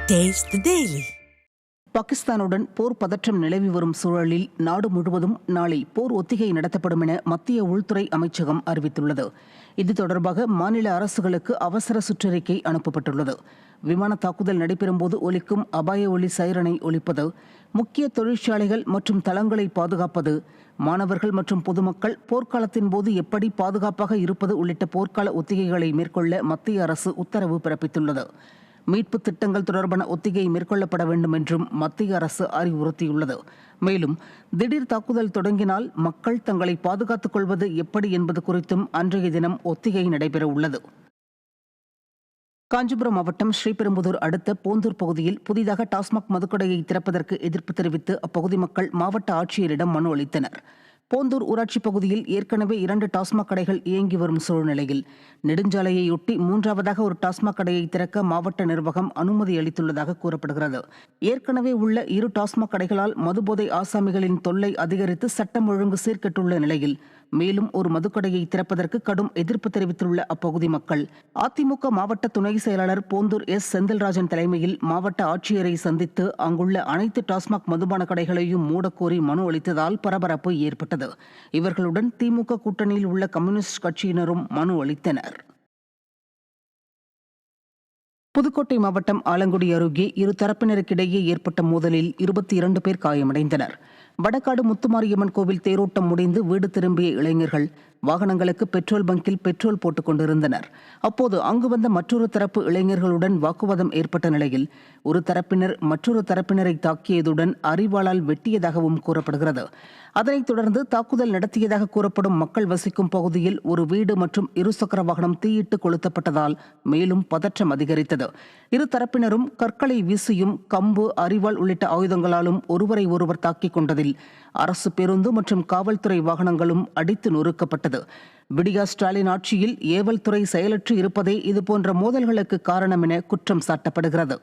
Taste the Daily. பாகிஸ்தானுடன் போர் பதற்றம் நிலவி வரும் சூழலில் நாடு முழுவதும் நாளை போர் ஒத்திகை நடத்தப்படும் என மத்திய உள்துறை அமைச்சகம் அறிவித்துள்ளது. இது தொடர்பாக மாநில அரசுகளுக்கு அவசர சுற்றறிக்கை அனுப்பப்பட்டுள்ளது. விமான தாக்குதல் நடைபெறும்போது ஒலிக்கும் அபாய ஒலி சைரனை ஒலிப்பது, முக்கிய தொழிற்சாலைகள் மற்றும் தளங்களை பாதுகாப்பது, மாணவர்கள் மற்றும் பொதுமக்கள் போர்க்காலத்தின் போது எப்படி பாதுகாப்பாக இருப்பது உள்ளிட்ட போர்க்கால ஒத்திகைகளை மேற்கொள்ள மத்திய அரசு உத்தரவு பிறப்பித்துள்ளது. மீட்பு திட்டங்கள் தொடர்பான ஒத்திகை மேற்கொள்ளப்பட வேண்டும் என்றும் மத்திய அரசு அறிவுறுத்தியுள்ளது. மேலும் திடீர் தாக்குதல் தொடங்கினால் மக்கள் தங்களை பாதுகாத்துக் கொள்வது எப்படி என்பது குறித்தும் அன்றைய தினம் ஒத்திகை நடைபெற உள்ளது. காஞ்சிபுரம் மாவட்டம் ஸ்ரீபெரும்புதூர் அடுத்த போந்தூர் பகுதியில் புதிதாக டாஸ்மாக் மதுக்கடையை திறப்பதற்கு எதிர்ப்பு தெரிவித்து அப்பகுதி மக்கள் மாவட்ட ஆட்சியரிடம் மனு அளித்தனர். போந்தூர் ஊராட்சி பகுதியில் ஏற்கனவே 2 டாஸ்மாக் கடைகள் இயங்கி வரும் சூழ்நிலையில் நெடுஞ்சாலையொட்டி 3வது ஒரு டாஸ்மாக் கடையை திறக்க மாவட்ட நிர்வாகம் அனுமதி அளித்துள்ளதாக கூறப்படுகிறது. ஏற்கனவே உள்ள 2 டாஸ்மாக் கடைகளால் மதுபோதை ஆசாமிகளின் தொல்லை அதிகரித்து சட்டம் ஒழுங்கு சீர்கெட்டுள்ள நிலையில் மேலும் ஒரு மதுக்கடையை திறப்பதற்கு கடும் எதிர்ப்பு தெரிவித்துள்ள அப்பகுதி மக்கள் அதிமுக மாவட்ட துணை செயலாளர் போந்தூர் செந்தில்ராஜன் தலைமையில் மாவட்ட ஆட்சியரை சந்தித்து அங்குள்ள அனைத்து டாஸ்மாக் மதுபான கடைகளையும் மூடக்கோரி மனு அளித்ததால் பரபரப்பு ஏற்பட்டது. இவர்களுடன் திமுக கூட்டணியில் உள்ள கம்யூனிஸ்ட் கட்சியினரும் மனு அளித்தனர். புதுக்கோட்டை மாவட்டம் ஆலங்குடி அருகே இரு தரப்பினருக்கிடையே ஏற்பட்ட மோதலில் 22 பேர் காயமடைந்தனர். வடகாடு முத்துமாரியம்மன் கோவில் தேரோட்டம் முடிந்து வீடு திரும்பிய இளைஞர்கள் வாகனங்களுக்கு பெட்ரோல் பங்கில் பெட்ரோல் போட்டுக் கொண்டிருந்தனர். அப்போது அங்கு வந்த மற்றொரு தரப்பு இளைஞர்களுடன் வாக்குவாதம் ஏற்பட்ட நிலையில் ஒரு தரப்பினர் மற்றொரு தரப்பினரை தாக்கியதுடன் அரிவாளால் வெட்டியதாகவும் கூறப்படுகிறது. அதனைத் தொடர்ந்து தாக்குதல் நடத்தியதாக கூறப்படும் மக்கள் வசிக்கும் பகுதியில் ஒரு வீடு மற்றும் இருசக்கர வாகனம் தீயிட்டு கொளுத்தப்பட்டதால் மேலும் பதற்றம் அதிகரித்தது. இரு தரப்பினரும் கற்களை வீசியும் கம்பு, அரிவாள் உள்ளிட்ட ஆயுதங்களாலும் ஒருவரை ஒருவர் தாக்கிக் கொண்டதில் அரசு பேருந்து மற்றும் காவல்துறை வாகனங்களும் அடித்து நொறுக்கப்பட்டது. விடியா ஸ்டாலின் ஆட்சியில் ஏவல் துறை செயலற்று இருப்பதே இதுபோன்ற மோதல்களுக்கு காரணம் என குற்றம் சாட்டப்படுகிறது.